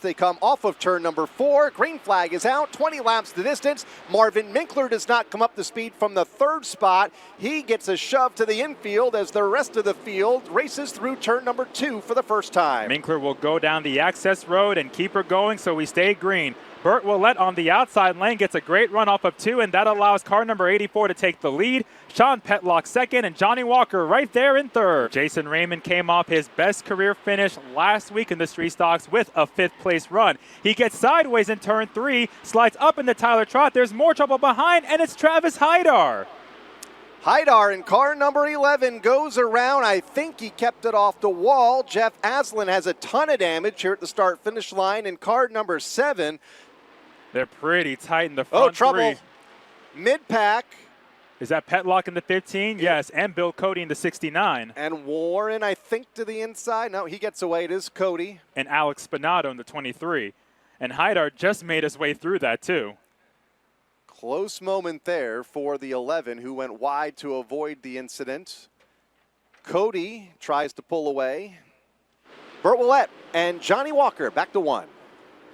they come off of turn number 4. Green flag is out, 20 laps the distance. Marvin Minkler does not come up to speed from the 3rd spot. He gets a shove to the infield as the rest of the field races through turn number 2 for the first time. Minkler will go down the access road and keep her going, so we stay green. Burt Willett on the outside lane gets a great run off of 2, and that allows car number 84 to take the lead. Sean Petlock 2nd, and Johnny Walker right there in 3rd. Jason Raymond came off his best career finish last week in the Street Stocks with a 5th place run. He gets sideways in turn 3, slides up into Tyler Trott. There's more trouble behind, and it's Travis Haidar. Haidar in car number 11 goes around. I think he kept it off the wall. Jeff Aslan has a ton of damage here at the start-finish line in car number 7. They're pretty tight in the front. Oh, trouble. 3. Mid-pack. Is that Petlock in the 15? Yes, and Bill Cody in the 69. And Warren, I think, to the inside. No, he gets away. It is Cody. And Alex Spinato in the 23. And Haidar just made his way through that, too. Close moment there for the 11, who went wide to avoid the incident. Cody tries to pull away. Burt Willett and Johnny Walker back to 1.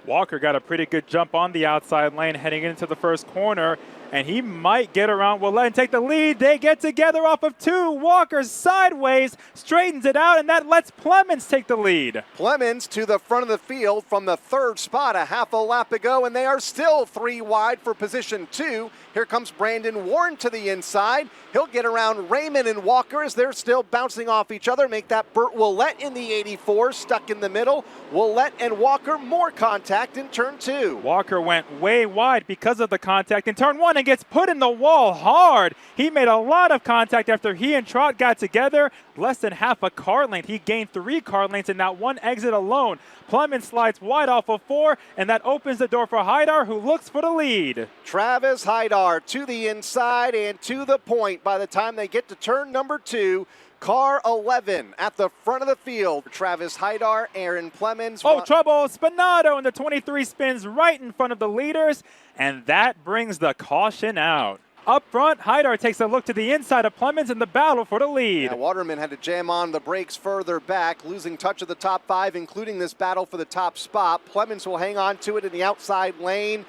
Walker got a pretty good jump on the outside lane heading into the first corner, and he might get around Willett and take the lead. They get together off of 2. Walker sideways, straightens it out, and that lets Plemons take the lead. Plemons to the front of the field from the 3rd spot, a half a lap to go, and they are still 3 wide for position 2. Here comes Brandon Warren to the inside. He'll get around Raymond and Walker as they're still bouncing off each other. Make that Burt Willett in the 84, stuck in the middle. Willett and Walker, more contact in turn 2. Walker went way wide because of the contact in turn 1 and gets put in the wall hard. He made a lot of contact after he and Trott got together. Less than half a car length. He gained 3 car lengths in that one exit alone. Plemons slides wide off of 4, and that opens the door for Haidar, who looks for the lead. Travis Haidar to the inside and to the point by the time they get to turn number 2. Car 11 at the front of the field. Travis Haidar, Aaron Plemons. Oh, trouble. Spinato in the 23 spins right in front of the leaders, and that brings the caution out. Up front, Haidar takes a look to the inside of Plemons in the battle for the lead. Yeah, Waterman had to jam on the brakes further back, losing touch of the top 5, including this battle for the top spot. Plemons will hang on to it in the outside lane.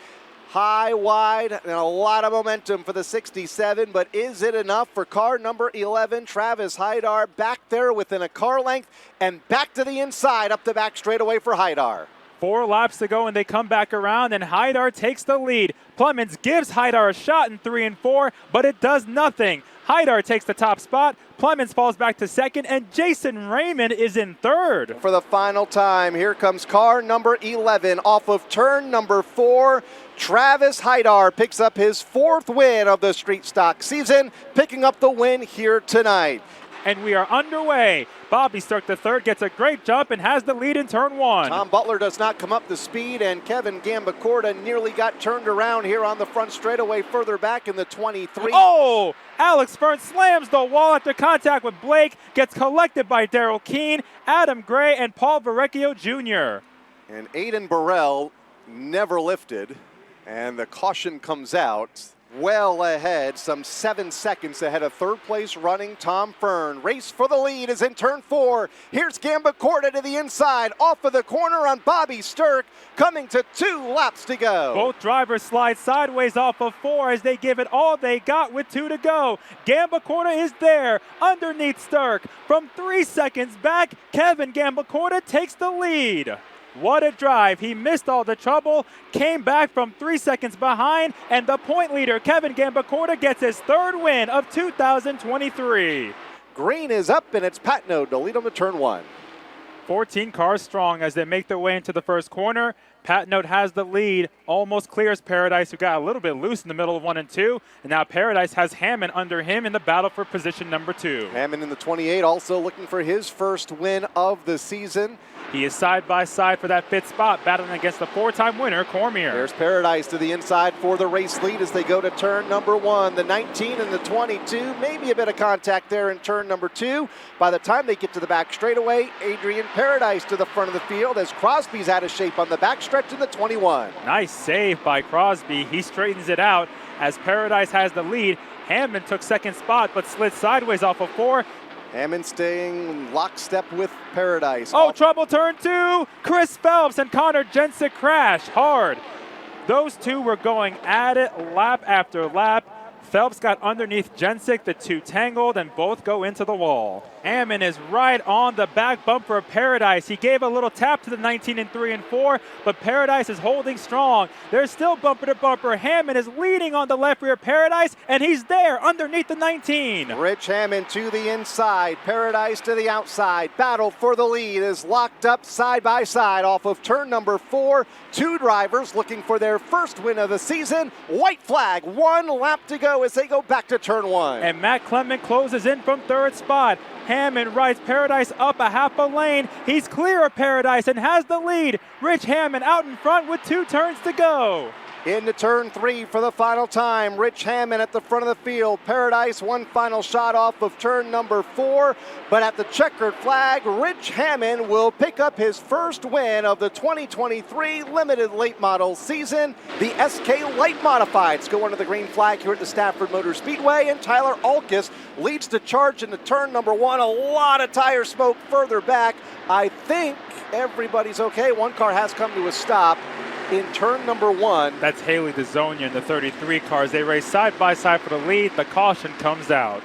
High, wide, and a lot of momentum for the 67, but is it enough for car number 11? Travis Haidar back there within a car length and back to the inside up the back straightaway for Haidar. 4 laps to go, and they come back around, and Haidar takes the lead. Plemons gives Haidar a shot in 3 and 4, but it does nothing. Haidar takes the top spot. Plemons falls back to 2nd, and Jason Raymond is in 3rd. For the final time, here comes car number 11 off of turn number 4. Travis Haidar picks up his 4th win of the Street Stock season, picking up the win here tonight. And we are underway. Bobby Sturck III gets a great jump and has the lead in turn 1. Tom Butler does not come up to speed, and Kevin Gambakota nearly got turned around here on the front straightaway further back in the 23. Oh! Alex Fern slams the wall after contact with Blake, gets collected by Daryl Keene, Adam Gray, and Paul Verrecchio Jr. And Aiden Burrell never lifted, and the caution comes out. Well ahead, some 7 seconds ahead of 3rd place running Tom Fern. Race for the lead is in turn 4. Here's Gambakota to the inside, off of the corner on Bobby Sturck, coming to 2 laps to go. Both drivers slide sideways off of 4 as they give it all they got with 2 to go. Gambakota is there underneath Sturck. From 3 seconds back, Kevin Gambakota takes the lead. What a drive. He missed all the trouble, came back from 3 seconds behind, and the point leader, Kevin Gambakota, gets his 3rd win of 2023. Green is up, and it's Patno to lead him to turn 1. 14 cars strong as they make their way into the first corner. Patnote has the lead, almost clears Paradise, who got a little bit loose in the middle of 1 and 2. And now Paradise has Hammond under him in the battle for position number 2. Hammond in the 28, also looking for his first win of the season. He is side by side for that 5th spot, battling against the 4-time winner, Cormier. There's Paradise to the inside for the race lead as they go to turn number 1. The 19 and the 22, maybe a bit of contact there in turn number 2. By the time they get to the back straightaway, Adrian Paradise to the front of the field as Crosby's out of shape on the backstretch in the 21. Nice save by Crosby. He straightens it out as Paradise has the lead. Hammond took 2nd spot but slid sideways off of 4. Hammond staying lockstep with Paradise. Oh, trouble turn 2. Chris Phelps and Connor Jensic crash hard. Those two were going at it lap after lap. Phelps got underneath Jensic, the two tangled, and both go into the wall. Hammond is right on the back bumper of Paradise. He gave a little tap to the 19 and 3 and 4, but Paradise is holding strong. There's still bumper to bumper. Hammond is leading on the left rear Paradise, and he's there underneath the 19. Rich Hammond to the inside, Paradise to the outside. Battle for the lead is locked up side by side off of turn number 4. Two drivers looking for their first win of the season. White flag, 1 lap to go as they go back to turn 1. And Matt Clement closes in from third spot. Hammond rides Paradise up a half a lane. He's clear of Paradise and has the lead. Rich Hammond out in front with 2 turns to go. Into turn 3 for the final time. Rich Hammond at the front of the field. Paradise one final shot off of turn number 4. But at the checkered flag, Rich Hammond will pick up his first win of the 2023 Limited Late Model season. The SK Light Modifieds go under the green flag here at the Stafford Motor Speedway. And Tyler Alkus leads the charge into turn number 1. A lot of tire smoke further back. I think everybody's okay. One car has come to a stop in turn number 1. That's Haley DeZonia in the 33 cars. They race side by side for the lead. The caution comes out.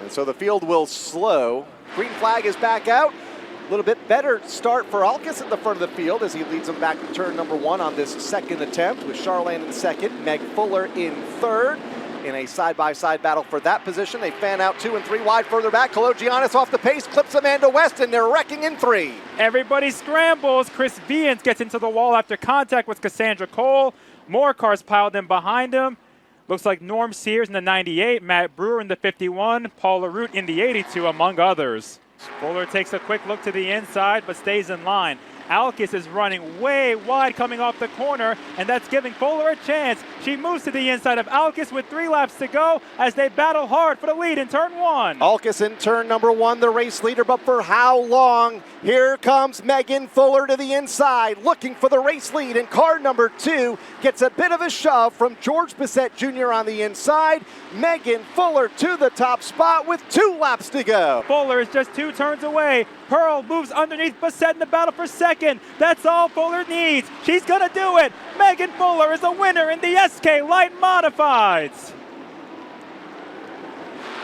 And so the field will slow. Green flag is back out. A little bit better start for Alkus at the front of the field as he leads them back to turn number 1 on this second attempt, with Charlene in second, Meg Fuller in third. In a side-by-side battle for that position, they fan out 2 and 3 wide further back. Kalogiannis off the pace, clips Amanda West, and they're wrecking in 3. Everybody scrambles. Chris Vians gets into the wall after contact with Cassandra Cole. More cars piled in behind him. Looks like Norm Sears in the 98, Matt Brewer in the 51, Paul Arroot in the 82, among others. Fuller takes a quick look to the inside, but stays in line. Alkus is running way wide coming off the corner, and that's giving Fuller a chance. She moves to the inside of Alkus with 3 laps to go as they battle hard for the lead in turn 1. Alkus in turn number 1, the race leader, but for how long? Here comes Megan Fuller to the inside, looking for the race lead, and car number 2 gets a bit of a shove from George Bissett Jr. on the inside. Megan Fuller to the top spot with 2 laps to go. Fuller is just 2 turns away. Pearl moves underneath Bissett in the battle for second. That's all Fuller needs. She's gonna do it. Megan Fuller is the winner in the SK Light Modifieds.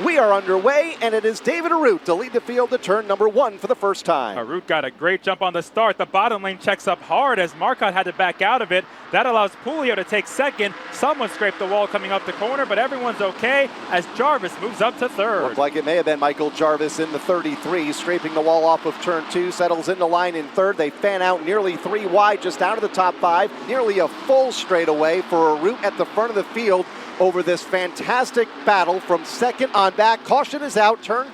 We are underway, and it is David Arroot to lead the field to turn number 1 for the first time. Arroot got a great jump on the start. The bottom lane checks up hard as Marcotte had to back out of it. That allows Pulio to take second. Someone scraped the wall coming up the corner, but everyone's okay as Jarvis moves up to third. Looked like it may have been Michael Jarvis in the 33, scraping the wall off of turn 2, settles into line in third. They fan out nearly 3 wide, just out of the top 5. Nearly a full straightaway for Arroot at the front of the field over this fantastic battle from second on back. Caution is out, turn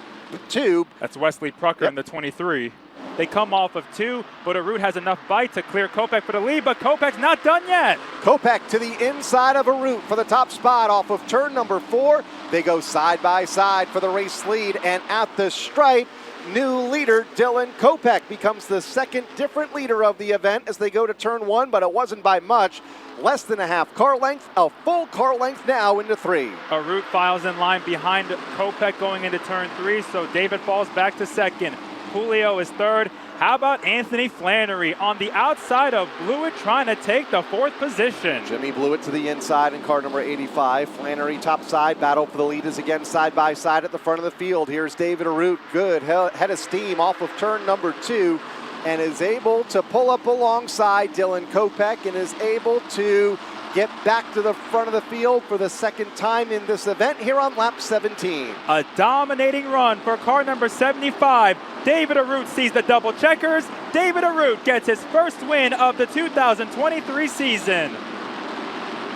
2. That's Wesley Prucker in the 23. They come off of 2, but Arroot has enough bite to clear Kopech for the lead, but Kopech's not done yet. Kopech to the inside of Arroot for the top spot off of turn number 4. They go side by side for the race lead, and at the stripe, new leader Dylan Kopech becomes the second different leader of the event as they go to turn 1, but it wasn't by much. Less than a half car length, a full car length now into 3. Arroot files in line behind Kopech going into turn 3, so David falls back to second. Julio is third. How about Anthony Flannery on the outside of Blewett trying to take the 4th position? Jimmy Blewett to the inside in car number 85. Flannery top side, battle for the lead is again side by side at the front of the field. Here's David Arroot, good head of steam off of turn number 2. And is able to pull up alongside Dylan Kopech and is able to get back to the front of the field for the second time in this event here on lap 17. A dominating run for car number 75. David Arroot sees the double checkers. David Arroot gets his first win of the 2023 season.